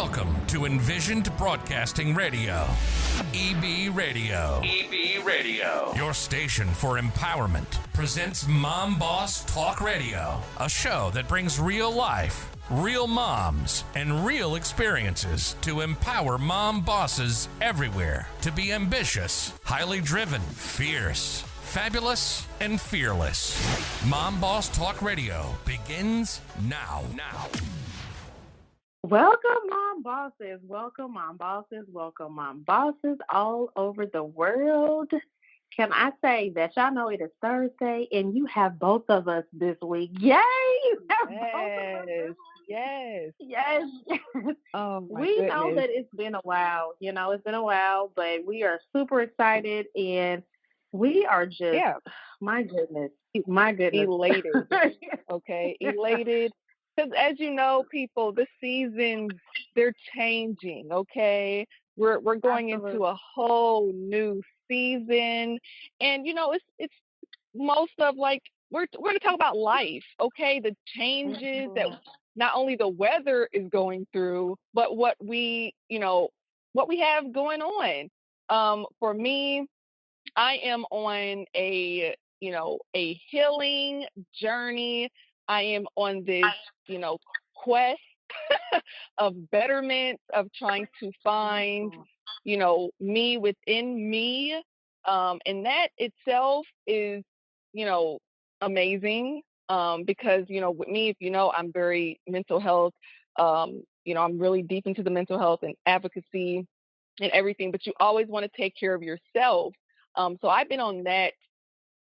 Welcome to Envisioned Broadcasting Radio, EB Radio. EB Radio. Your station for empowerment presents Mom Boss Talk Radio, a show that brings real life, real moms, and real experiences to empower mom bosses everywhere to be ambitious, highly driven, fierce, fabulous, and fearless. Mom Boss Talk Radio begins now. Welcome, Mom Bosses. Welcome, Mom Bosses. Welcome, Mom Bosses all over the world. Can I say that y'all know it is Thursday and you have both of us this week? Yay! You have both of us. Yes. Oh, my We goodness. know that it's been a while. It's been a while, but we are super excited and we are just, my goodness. Elated. Okay, elated. Because as you know, people, the seasons, they're changing, okay? We're going into a whole new season. And, it's most of we're going to talk about life, okay? The changes that not only the weather is going through, but what we have going on. For me, I am on a healing journey. I am on this, quest of betterment, of trying to find, me within me. And that itself is, amazing. Because, with me, if I'm very mental health, I'm really deep into the mental health and advocacy and everything, but you always want to take care of yourself. So I've been on that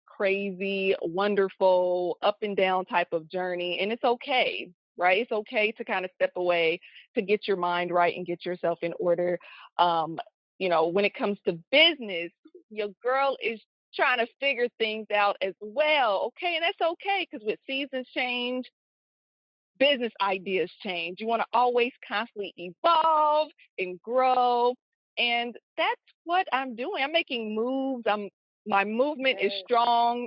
crazy, wonderful, up and down type of journey. And it's okay, right? It's okay to kind of step away to get your mind right and get yourself in order. When it comes to business, your girl is trying to figure things out as well. Okay. And that's okay, because with seasons change, business ideas change. You want to always constantly evolve and grow. And that's what I'm doing. I'm making moves. My movement is strong.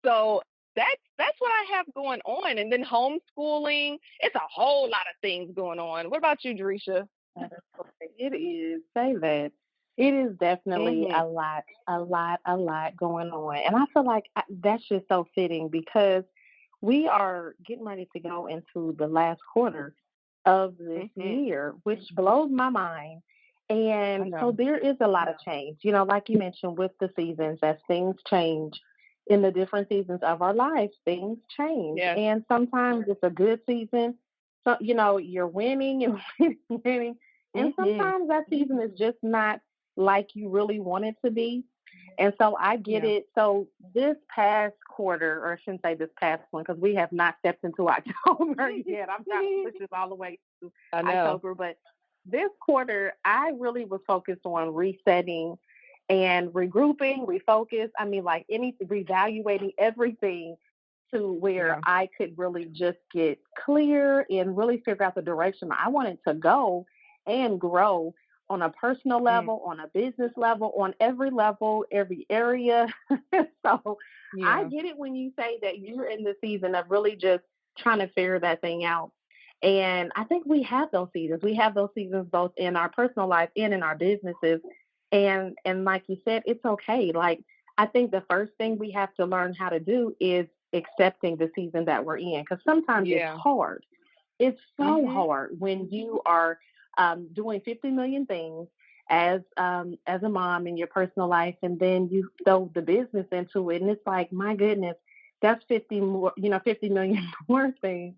So that's what I have going on. And then homeschooling, it's a whole lot of things going on. What about you, Jerisha? It is. Say that. It is definitely a lot going on. And I feel like that's just so fitting because we are getting ready to go into the last quarter of this year, which blows my mind. And so there is a lot of change, like you mentioned with the seasons, as things change in the different seasons of our lives, things change. Yes. And sometimes it's a good season. So, you're winning and winning. And sometimes that season is just not like you really want it to be. And so I get it. So this past quarter, or I shouldn't say this past one, because we have not stepped into October yet. I'm trying to push this all the way to October. But this quarter, I really was focused on resetting and regrouping, refocus. I mean, reevaluating everything to where I could really just get clear and really figure out the direction I wanted to go and grow on a personal level, on a business level, on every level, every area. So I get it when you say that you're in the season of really just trying to figure that thing out. And I think we have those seasons. We have those seasons both in our personal life and in our businesses. And like you said, it's okay. Like, I think the first thing we have to learn how to do is accepting the season that we're in. Because sometimes it's hard. It's so hard when you are doing 50 million things as a mom in your personal life, and then you throw the business into it. And it's like, my goodness, that's 50 million more things.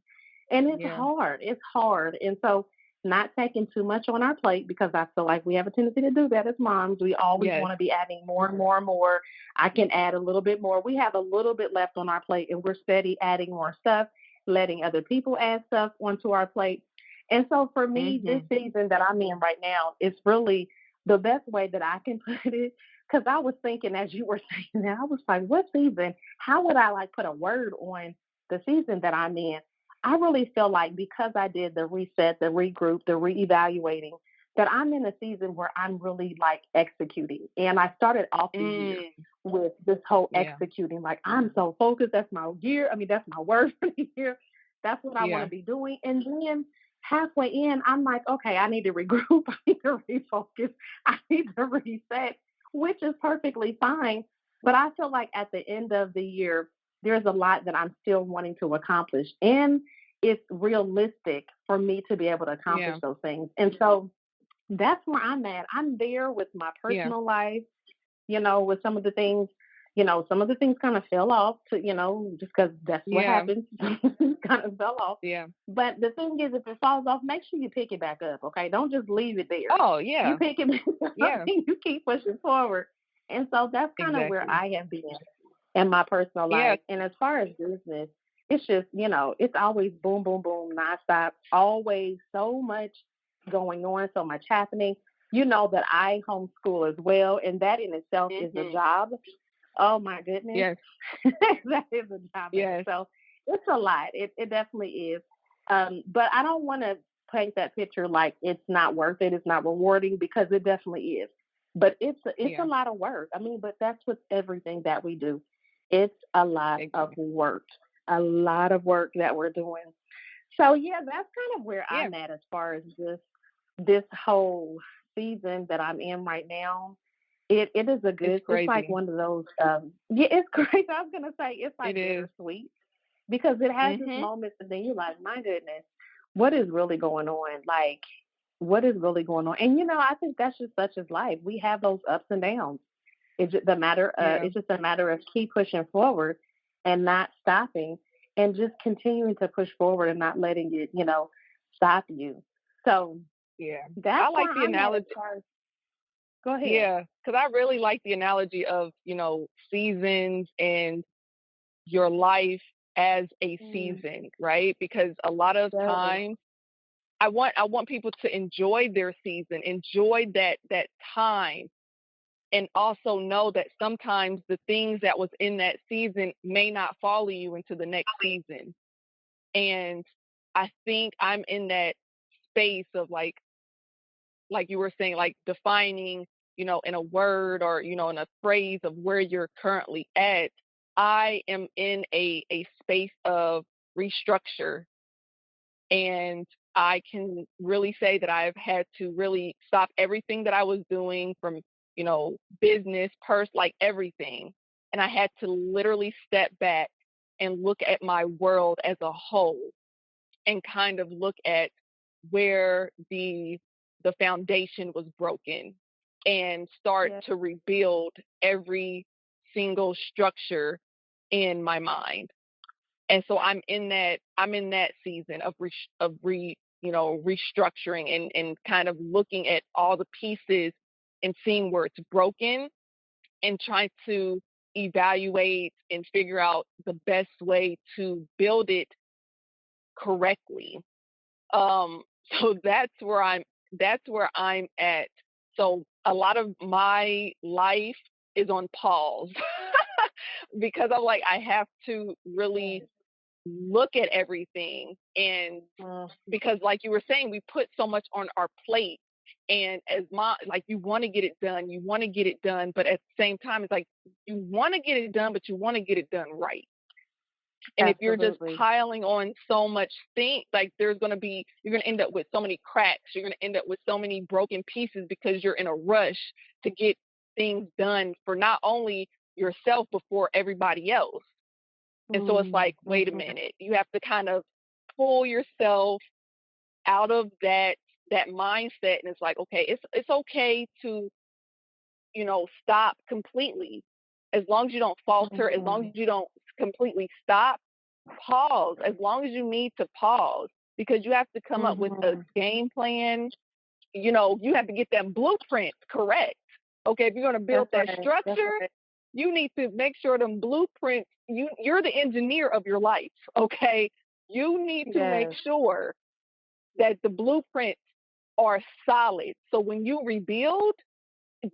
And it's hard. It's hard. And so not taking too much on our plate, because I feel like we have a tendency to do that as moms. We always want to be adding more and more and more. I can add a little bit more. We have a little bit left on our plate, and we're steady adding more stuff, letting other people add stuff onto our plate. And so for me, this season that I'm in right now is really the best way that I can put it. Because I was thinking, as you were saying that, I was like, what season? How would I put a word on the season that I'm in? I really feel like because I did the reset, the regroup, the reevaluating, that I'm in a season where I'm really executing. And I started off the year with this whole executing. Like, I'm so focused. That's my year. I mean, that's my word for the year. That's what I want to be doing. And then halfway in, I'm like, okay, I need to regroup. I need to refocus. I need to reset, which is perfectly fine. But I feel like at the end of the year, there's a lot that I'm still wanting to accomplish. And it's realistic for me to be able to accomplish Yeah. those things. And so that's where I'm at. I'm there with my Yeah. personal life, with some of the things, some of the things kind of fell off to, just because that's what Yeah. happens. Kind of fell off. Yeah. But the thing is, if it falls off, make sure you pick it back up, okay? Don't just leave it there. Oh, You yeah. pick it back up Yeah. and you keep pushing forward. And so that's kind of where Exactly. I have been in my personal Yeah. life. And as far as business, it's just, it's always boom, boom, boom, nonstop, always so much going on, so much happening. You know that I homeschool as well, and that in itself is a Mm-hmm. job. Oh my goodness. Yes. That is a job in Yes. itself. It's a lot. It definitely is. But I don't want to paint that picture like it's not worth it, it's not rewarding, because it definitely is. But it's Yeah. a lot of work. I mean, but that's with everything that we do. It's a lot of Exactly. work. A lot of work that we're doing. So yeah, that's kind of where Yeah. I'm at as far as this whole season that I'm in right now. It is a good. It's It's like crazy. one of those. Yeah, it's crazy. I was gonna say it's It like is. bittersweet because it has its Mm-hmm. moments, and then you're like, my goodness, what is really going on? Like, what is really going on? And I think that's just such as life. We have those ups and downs. It's just the matter. Yeah. It's just a matter of keep pushing forward and not stopping, and just continuing to push forward and not letting it, stop you. So Yeah. I that's like where the I'm at as analogy. far as. Go ahead. Yeah, because I really like the analogy of, seasons and your life as a Mm, season, right? Because a lot of yes. times I want people to enjoy their season, enjoy that time, and also know that sometimes the things that was in that season may not follow you into the next season. And I think I'm in that space of like you were saying, like defining, in a word or, in a phrase of where you're currently at. I am in a space of restructure, and I can really say that I've had to really stop everything that I was doing from, business, like everything. And I had to literally step back and look at my world as a whole and kind of look at where the foundation was broken and start Yes. to rebuild every single structure in my mind. And so I'm in that season of restructuring and kind of looking at all the pieces and seeing where it's broken and trying to evaluate and figure out the best way to build it correctly. Um, so that's where I'm at. So a lot of my life is on pause because I'm like I have to really Yes. look at everything, and Mm, because like you were saying, we put so much on our plate, and as mom, like you want to get it done, but at the same time it's like you want to get it done, but you want to get it done right. And if you're just absolutely. piling on so much thing, like you're gonna end up with so many cracks. You're gonna end up with so many broken pieces because you're in a rush to get things done for not only yourself but for everybody else. And so it's Mm, like, wait a mhm. minute, you have to kind of pull yourself out of that mindset, and it's like, okay, it's okay to stop completely, as long as you don't falter, as long as Mhm. you don't completely stop. Pause as long as you need to pause, because you have to come up with a Mhm. game plan. You have to get that blueprint correct. Okay, if you're going to build That's that right. That's structure, right. you need to make sure them blueprints, you're the engineer of your life. Okay, you need to make Yes. sure that the blueprints are solid, so when you rebuild,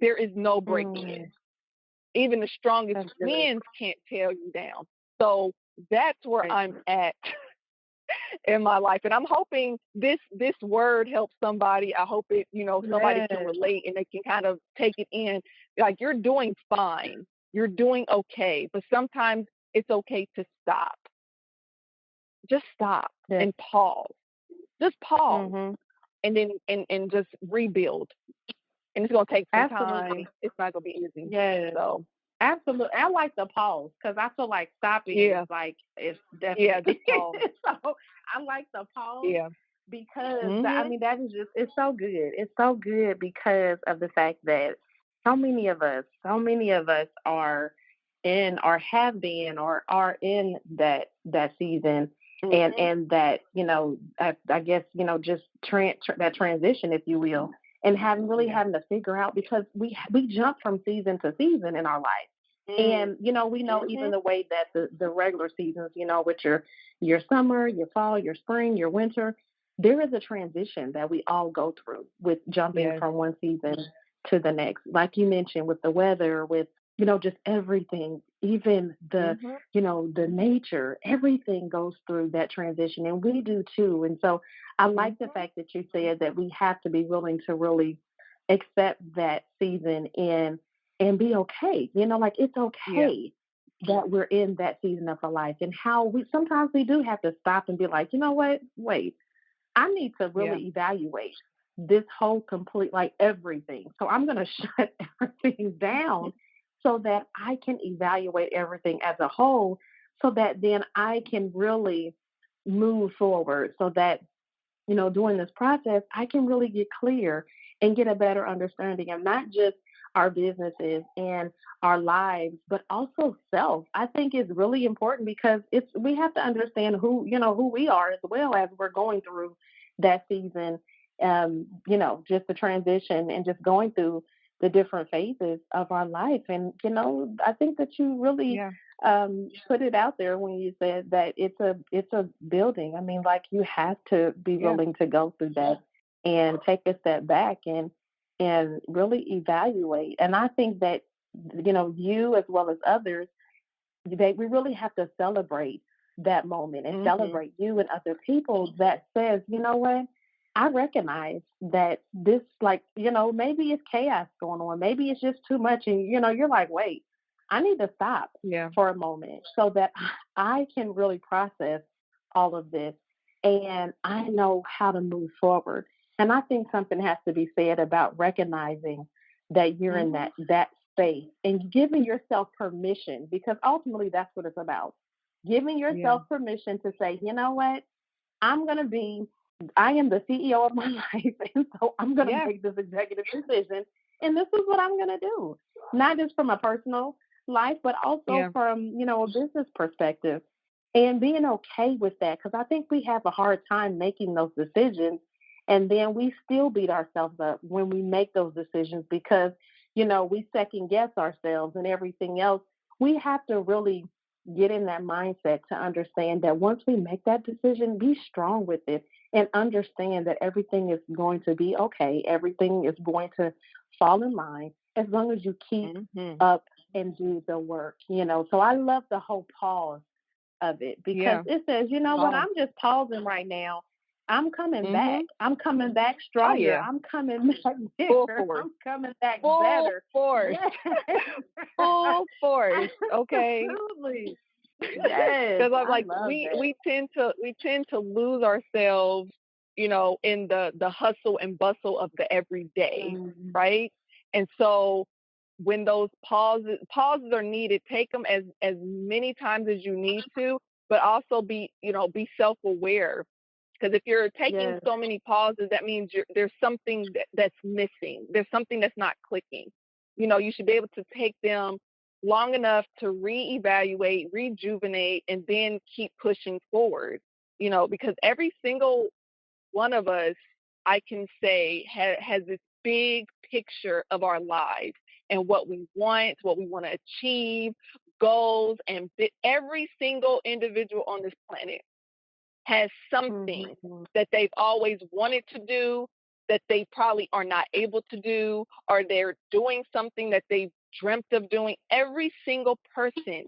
there is no breaking it. Mm, Even the strongest that's good. winds can't tear you down. So that's where Right. I'm at in my life, and I'm hoping this word helps somebody. I hope somebody can Yes. relate and they can kind of take it in. Like, you're doing fine, you're doing okay, but sometimes it's okay to stop. Just stop Yes. and pause. just pause Mhm. and then and just rebuild. And it's gonna take some time. Absolutely. It's not gonna be easy. Yes. So Absolutely. I like the pause because I feel like stopping is yeah, like it's yeah, definitely just pause. so I like the pause Yeah. because I Mhm. mean that is just it's so good. It's so good because of the fact that so many of us are in or have been or are in that season Mhm. and that I guess just that transition if you will and Yeah. having to figure out because we jump from season to season in our life Mm. and we know even Mhm. the way that the regular seasons with your summer, your fall, your spring, your winter, there is a transition that we all go through with jumping Yes. from one season to the next. Like you mentioned with the weather, with just everything, even Mhm. the nature, everything goes through that transition and we do too. And so I like the Mhm. fact that you said that we have to be willing to really accept that season and be okay. Like it's Yeah. okay that we're in that season of our life and how we sometimes we do have to stop and be like, you know what? Wait, I need to Yeah. really evaluate this whole complete, like everything. So I'm going to shut everything down so that I can evaluate everything as a whole so that then I can really move forward so that during this process, I can really get clear and get a better understanding of not just our businesses and our lives, but also self. I think is really important because we have to understand who we are as well as we're going through that season. Just the transition and just going through the different phases of our life. And I think that you really Yeah. put it out there when you said that it's a building. I mean, like you have to be Yeah. willing to go through that and take a step back and really evaluate. And I think that you as well as others, we really have to celebrate that moment and Mhm. celebrate you and other people that says, you know what, I recognize that this like, maybe it's chaos going on. Maybe it's just too much. And you're like, wait, I need to stop Yeah. for a moment so that I can really process all of this and I know how to move forward. And I think something has to be said about recognizing that you're in Mhm. that space and giving yourself permission because ultimately that's what it's about. Giving Yeah. yourself permission to say, you know what, I'm going to be, I am the CEO of my life. And so I'm going to Yeah. make this executive decision. And this is what I'm going to do. Not just from a personal life, but also Yeah. from, a business perspective. And being okay with that. Because I think we have a hard time making those decisions. And then we still beat ourselves up when we make those decisions because, we second guess ourselves and everything else. We have to really get in that mindset to understand that once we make that decision, be strong with it and understand that everything is going to be okay. Everything is going to fall in line as long as you keep Mhm. up and do the work. So I love the whole pause of it because Yeah. it says, you know what, Pause. I'm just pausing right now. I'm coming back. Mhm. I'm coming back Oh stronger. yeah. I'm coming back Full bigger. force. I'm coming back Full better. force. Yes. Full force. Okay. Absolutely. Yes. Because I'm I like love that. we tend to lose ourselves, in the hustle and bustle of the everyday, Mhm. right? And so when those pauses are needed, take them as many times as you need to, but also be self aware. Because if you're taking Yes. so many pauses, that means there's something that's missing. There's something that's not clicking. You should be able to take them long enough to reevaluate, rejuvenate, and then keep pushing forward. Because every single one of us, I can say, has this big picture of our lives and what we want to achieve, goals, and every single individual on this planet has something Mhm. that they've always wanted to do that they probably are not able to do, or they're doing something that they dreamt of doing. Every single person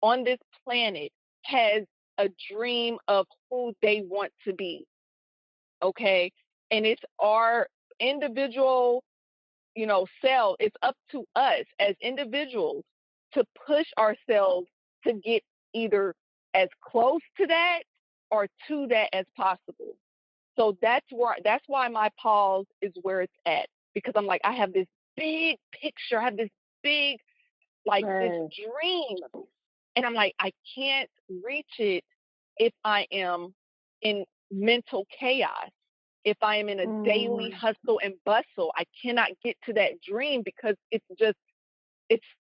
on this planet has a dream of who they want to be. Okay. And it's our individual, self. It's up to us as individuals to push ourselves to get either as close to that or to that as possible. So that's why my pause is where it's at, because I'm like, I have this big picture, I have this big, like, this Right. dream, and I'm like, I can't reach it if I am in mental chaos. If I am in a daily Mm. hustle and bustle, I cannot get to that dream because it's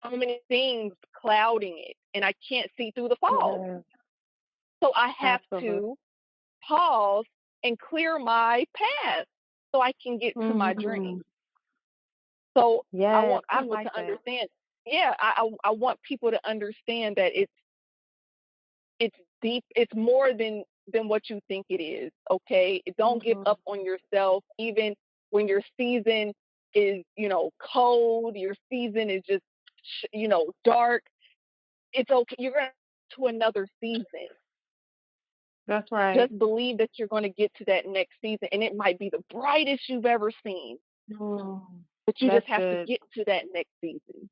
so many things clouding it, and I can't see through the fog. Yeah. So I have Absolutely. to pause and clear my path so I can get to my Mm-hmm. dream. So I Yes, want I people like to that. understand. Yeah, I want people to understand that it's deep. It's more than what you think it is. Okay, don't give Mm-hmm. up on yourself, even when your season is, cold. Your season is just, dark. It's okay. You're going to another season. That's right. Just believe that you're going to get to that next season, and it might be the brightest you've ever seen. Mm. But you just That's have to good. get to that next season.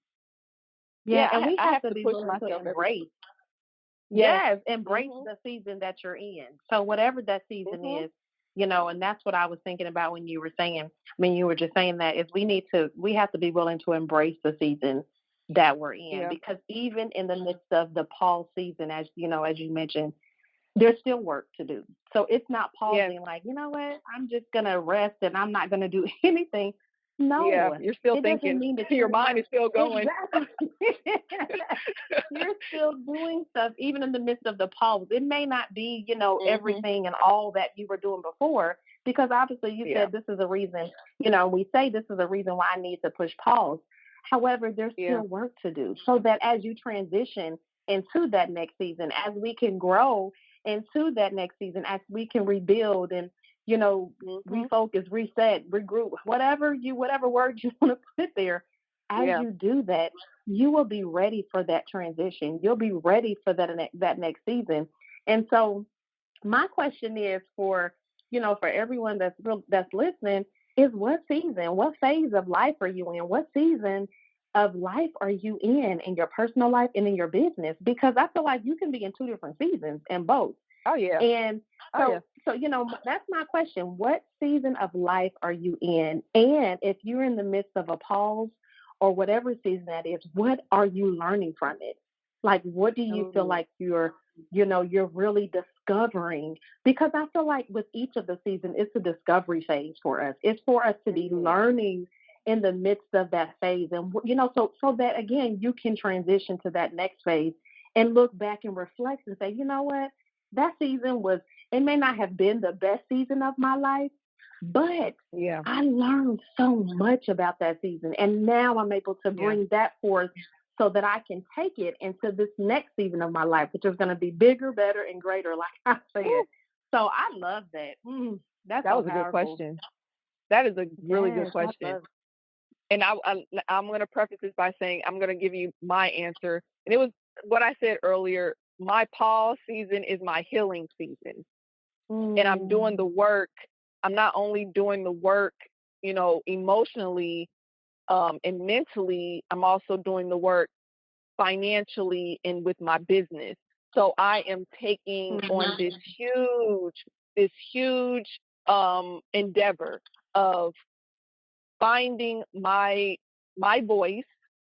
Yeah, Yeah, and we I have have to to be push willing to myself every day. embrace. Yes. Yes, embrace Mhm. the season that you're in. So whatever that season Mhm. is, and that's what I was thinking about when you were saying, when you were just saying that is we have to be willing to embrace the season that we're in, Yeah. because even in the midst of the pause season, as you mentioned, there's still work to do. So it's not Yes. pausing like, you know what, I'm just gonna rest and I'm not gonna do anything. Yeah. No, You're still it doesn't thinking. mean that Your you're mind not. is still going. Exactly. You're still doing stuff even in the midst of the pause. It may not be, Mhm. everything and all that you were doing before, because obviously you Yeah. said this is a reason, we say this is a reason why I need to push pause. However, there's Yeah. still work to do so that as you transition into that next season, as we can grow into that next season, as we can rebuild and, Mhm. refocus, reset, regroup, whatever word you want to put there, as Yeah. you do that, you will be ready for that transition. You'll be ready for that next season. And so my question is for everyone that's listening is, what season, what phase of life are you in? What season of life are you in your personal life and in your business? Because I feel like you can be in two different seasons in both. Oh yeah. And Oh yeah. so that's my question. What season of life are you in? And if you're in the midst of a pause or whatever season that is, what are you learning from it? Like, what do you feel Ooh. like you're really discovering? Because I feel like with each of the seasons, it's a discovery phase for us. It's for us to be Mhm. learning in the midst of that phase, and so that again you can transition to that next phase and look back and reflect and say, you know what, that season was, it may not have been the best season of my life, but Yeah. I learned so much about that season. And now I'm able to Yeah. bring that forth so that I can take it into this next season of my life, which is going to be bigger, better, and greater, like I said. Woo. So I love that. That's That so was a good powerful. question. That is a really good Yes, I question. love And I'm going to preface this by saying I'm going to give you my answer. And it was what I said earlier. My pause season is my healing season, it. and I'm doing the work. I'm not only doing the work, emotionally, and mentally. I'm also doing the work financially and with my business. So I am taking on Mhm. this huge endeavor of finding my voice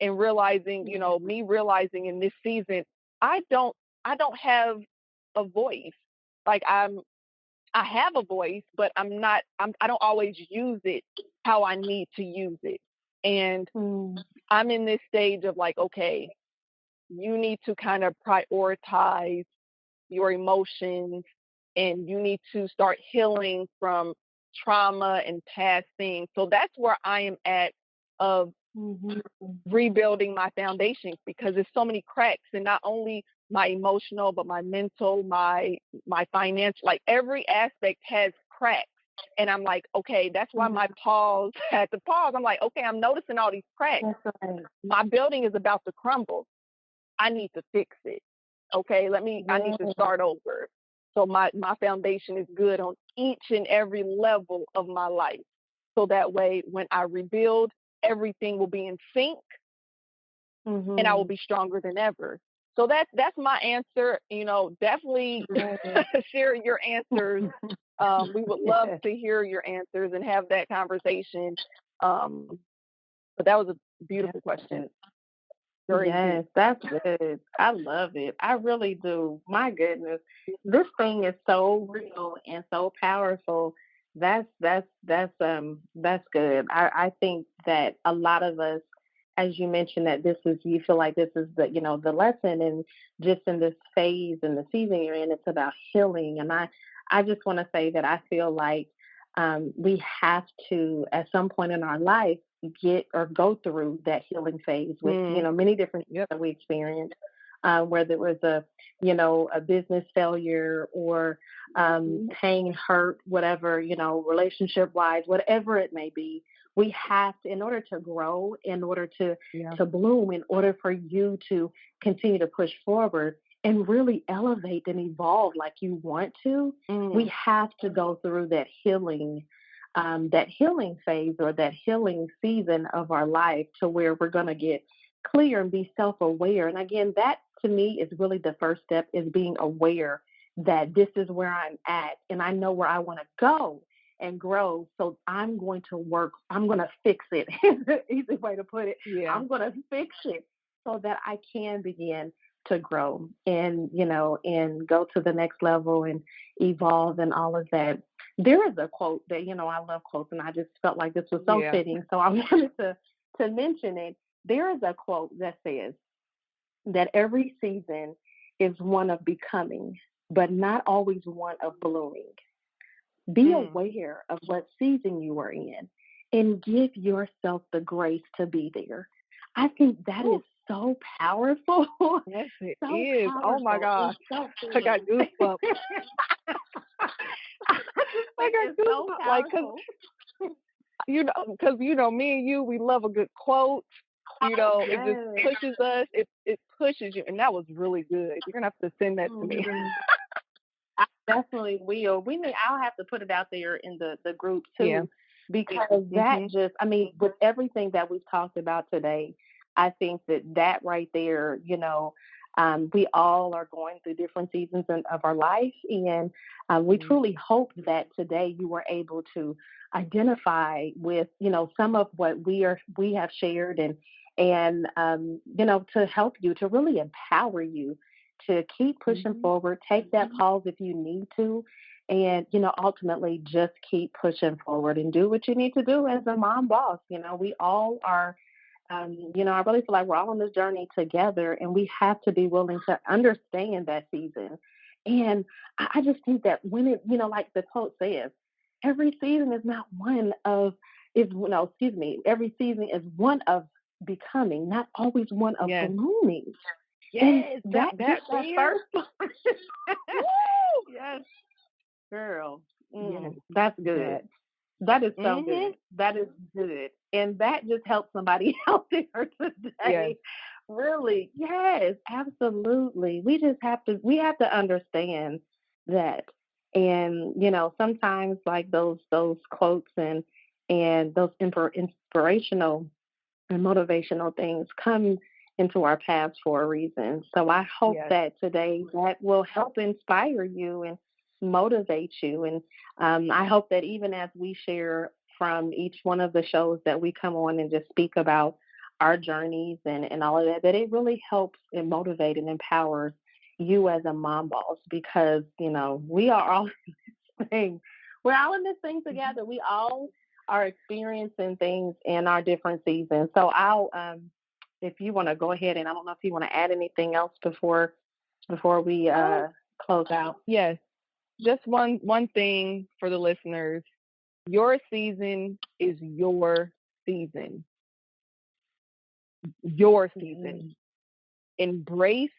and realizing, me realizing in this season, I don't I don't have a voice. Like I have a voice, but I don't always use it how I need to use it. And Mhm. I'm in this stage of like, okay, you need to kind of prioritize your emotions, and you need to start healing from trauma and past things. So that's where I am at, of Mhm. rebuilding my foundations, because there's so many cracks, and not only my emotional but my mental, my financial, like every aspect has cracks. And I'm like, okay, that's why Mhm. my pause had to pause. I'm like, okay, I'm noticing all these cracks. That's right. My building is about to crumble. I need to fix it. Okay, I need to Yeah. start over. So my foundation is good on each and every level of my life. So that way when I rebuild, everything will be in sync, and I will Mhm. be stronger than ever. So that's my answer. Definitely share your answers. We would love to hear your answers and have that conversation. But that was a beautiful question. Very Yes, deep. that's good. I love it. I really do. My goodness, this thing is so real and so powerful. That's good. I think that a lot of us, as you mentioned, that this is you feel like this is the lesson, and just in this phase and the season you're in, it's about healing. And I just want to say that I feel like we have to, at some point in our life, get or go through that healing phase with many different things that we experience, whether it was a business failure or pain, hurt, whatever, relationship wise, whatever it may be. We have to, in order to grow, in order to bloom, in order for you to continue to push forward and really elevate and evolve like you want to, we have to go through that healing phase or that healing season of our life, to where we're going to get clear and be self-aware. And again, that to me is really the first step, is being aware that this is where I'm at and I know where I want to go and grow. So I'm going to work. I'm going to fix it. Easy way to put it. Yeah. I'm going to fix it so that I can begin to grow and go to the next level and evolve and all of that. There is a quote that, I love quotes, and I just felt like this was so fitting. So I wanted to mention it. There is a quote that says that every season is one of becoming, but not always one of blooming. Be aware of what season you are in and give yourself the grace to be there. I think that is so powerful. Yes, it so is. Oh my gosh. So I got goosebumps. I got goosebumps. Like, because me and you, we love a good quote. It just pushes us. It pushes you, and that was really good. You're gonna have to send that to me. I definitely will. I'll have to put it out there in the group too, because that just, with everything that we've talked about today, I think that right there, we all are going through different seasons of our life, and we truly hope that today you were able to identify with, some of what we have shared, and to help you, to really empower you to keep pushing forward. Take that pause if you need to, and ultimately just keep pushing forward and do what you need to do as a mom boss. We all are. I really feel like we're all on this journey together, and we have to be willing to understand that season. And I just think that when it, like the quote says, every season is not one of every season is one of becoming, not always one of blooming. Yes, that first part. Yes, girl. That's good. That is so good. That is good. And that just helps somebody out there today. Yes. Really. Yes, absolutely. We have to understand that. And, sometimes like those quotes and those inspirational and motivational things come into our paths for a reason. So I hope that today that will help inspire you and motivate you. And I hope that even as we share from each one of the shows that we come on and just speak about our journeys and all of that, that it really helps and motivate and empowers you as a mom boss, because, we are all in this thing. We're all in this thing together. We all are experiencing things in our different seasons. So I'll, if you want to go ahead, and I don't know if you want to add anything else before we close out. Yes. Just one thing for the listeners. Your season is your season. Your season. Embrace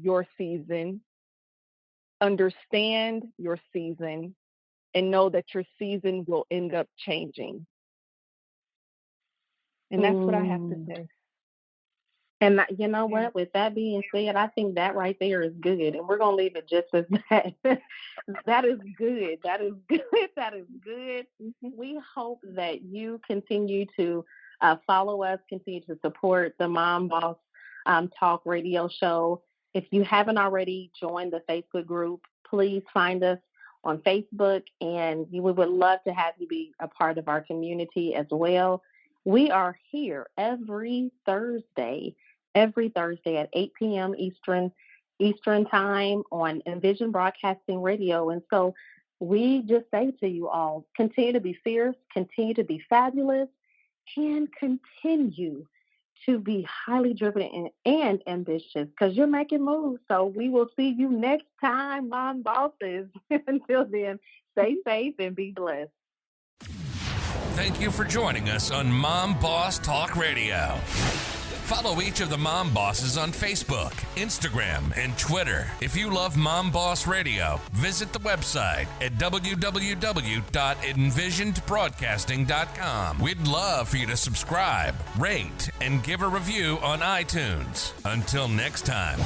your season. Understand your season, and know that your season will end up changing. And that's what I have to say. And you know what? With that being said, I think that right there is good. And we're going to leave it just as that. That is good. That is good. That is good. We hope that you continue to follow us, continue to support the Mom Boss Talk radio show. If you haven't already joined the Facebook group, please find us on Facebook, and we would love to have you be a part of our community as well. We are here every Thursday at 8 p.m. Eastern time on Envision Broadcasting Radio. And so we just say to you all, continue to be fierce, continue to be fabulous, and continue to be highly driven and ambitious, because you're making moves. So we will see you next time, Mom Bosses. Until then, stay safe and be blessed. Thank you for joining us on Mom Boss Talk Radio. Follow each of the Mom Bosses on Facebook, Instagram, and Twitter. If you love Mom Boss Radio, visit the website at www.envisionedbroadcasting.com. We'd love for you to subscribe, rate, and give a review on iTunes. Until next time.